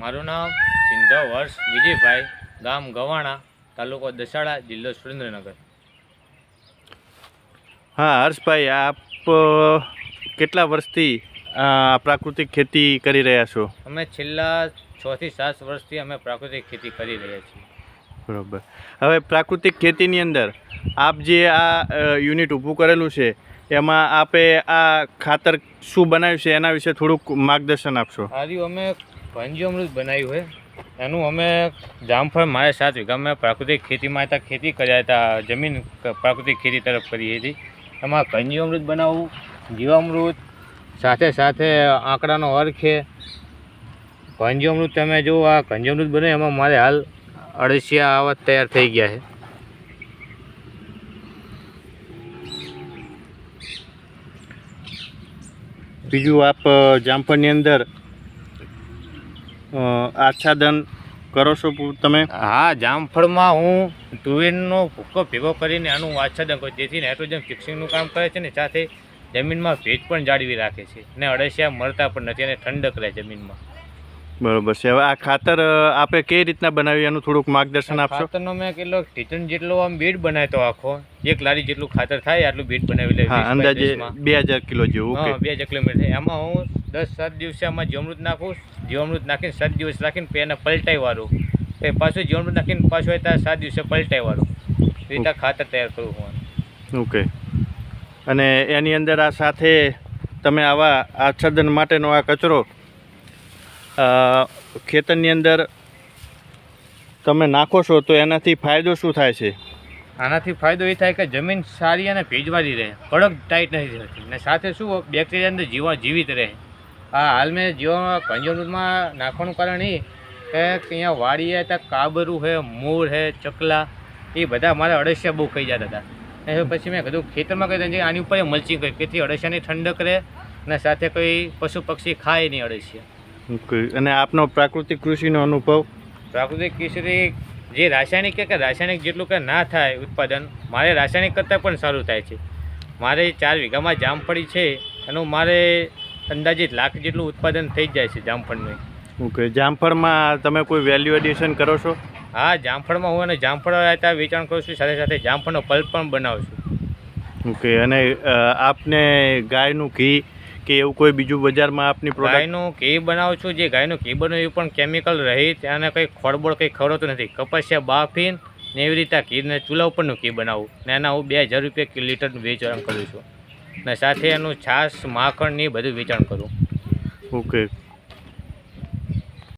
મારું નામ સિંધવ વર્ષ વિજયભાઈ, ગામ ગવાણા, તાલુકો દસાડા, જિલ્લો સુરેન્દ્રનગર. હા હર્ષભાઈ, આપ કેટલા વર્ષથી પ્રાકૃતિક ખેતી કરી રહ્યા છો? અમે છેલ્લા 6 થી 7 વર્ષથી અમે પ્રાકૃતિક ખેતી કરી રહ્યા છીએ. બરાબર. હવે પ્રાકૃતિક ખેતીની અંદર આપ જે આ યુનિટ ઊભું કરેલું છે એમાં આપે આ ખાતર શું બનાવ્યું છે એના વિશે થોડુંક માર્ગદર્શન આપશો. આર્યું અમે પંચામૃત બનાવ્યું છે. એનું અમે જામફળ મારે 7 વીઘામાં પ્રાકૃતિક ખેતીમાં હતા, ખેતી કર્યા હતા, જમીન પ્રાકૃતિક ખેતી તરફ કરી હતી. એમાં પંચામૃત બનાવવું, જીવામૃત, સાથે સાથે આંકડાનો અર્ક છે. પંચામૃત તમે જુઓ, આ પંચામૃત બને એમાં મારે હાલ 250 આવત તૈયાર થઈ ગયા છે. બીજું આપ જામફળની અંદર આચ્છાદન કરો છો તમે? હા, જામફળમાં હું તુવેરનો ભૂકો ભેગો કરીને આનું આચ્છાદન કરું, જેથી નાઇટ્રોજન ફિક્સિંગનું કામ કરે છે ને સાથે જમીનમાં ભેજ પણ જાળવી રાખે છે ને અળસિયા મળતા પણ નથી અને ઠંડક રહે જમીનમાં. બરોબર છે. હવે આ ખાતર આપે કઈ રીતના બનાવ્યું એનું થોડુંક માર્ગદર્શન આપશો. ખાતરનો મેં કેટલો ટીચન જેટલો આમ બેડ બનાવ્યો તો આખો 1 લારી જેટલું ખાતર થાય આટલું બેડ બનાવી લે. અંદાજે 2000 કિલો જેવું. હા, 2000 કિલોમીટર થાય. એમાં હું 10-7 દિવસે આમાં જીવામૃત નાખું, જીવામૃત નાખીને 7 દિવસ રાખીને પછી એને પલટાઈ વાળું, પછી પાછું જીવામૃત નાખીને પાછું હોય 7 દિવસે પલટાઈ વાળું, રીતે ખાતર તૈયાર કરું હું. ઓકે. અને એની અંદર આ સાથે તમે આવા આચ્છાદન માટેનો આ કચરો ખેતરની અંદર તમે નાખો છો તો એનાથી ફાયદો શું થાય છે? આનાથી ફાયદો એ થાય કે જમીન સારી અને ભેજવાળી રહે, કડક ટાઈટ નથી રહેતી, ને સાથે શું બેક્ટેરિયા અંદર જીવિત રહે. આ હાલ મેં પંચામૃતમાં નાખવાનું કારણ એ કે અહીંયા વાડીએ ત્યાં કાબરું છે, મોર છે, ચકલા, એ બધા મારા અળસિયા બહુ ખાઈ જતા હતા. એ પછી મેં કીધું ખેતરમાં કહી આની ઉપર મલ્ચિંગ કરી, તેથી અળસિયાની ઠંડક રહે અને સાથે કોઈ પશુ પક્ષી ખાય નહીં અળસિયા. અને આપનો પ્રાકૃતિક કૃષિનો અનુભવ? પ્રાકૃતિક કૃષિ જે રાસાયણિક કે રાસાયણિક જેટલું કે ના થાય ઉત્પાદન, મારે રાસાયણિક કરતાં પણ સારું થાય છે. મારે 4 વીઘામાં જામફળી છે, એનું મારે અંદાજિત લાખ જેટલું ઉત્પાદન થઈ જાય છે જામફળનું. ઓકે. જામફળમાં તમે કોઈ વેલ્યુ એડિશન કરો છો? હા, જામફળમાં હું અને જામફળ ત્યાં વેચાણ કરું છું, સાથે સાથે જામફળનો પલ્પ પણ બનાવું છું. ઓકે. અને આપને ગાયનું ઘી કે એવું કોઈ બીજું બજારમાં આપની ગાયનું ઘી બનાવું છું. જે ગાયનું ઘી બનાવ્યું પણ કેમિકલ રહિત, અને કંઈ ખોળબોળ કંઈ ખવડાવતું નથી. કપાસિયા બાફીને ને એવી રીતે ઘીને ચૂલા ઉપરનું ઘી બનાવું ને એના હું 2000 રૂપિયા લીટરનું વેચાણ કરું છું, ને સાથે એનું છાશ, માખણ ને બધું વેચાણ કરું. ઓકે.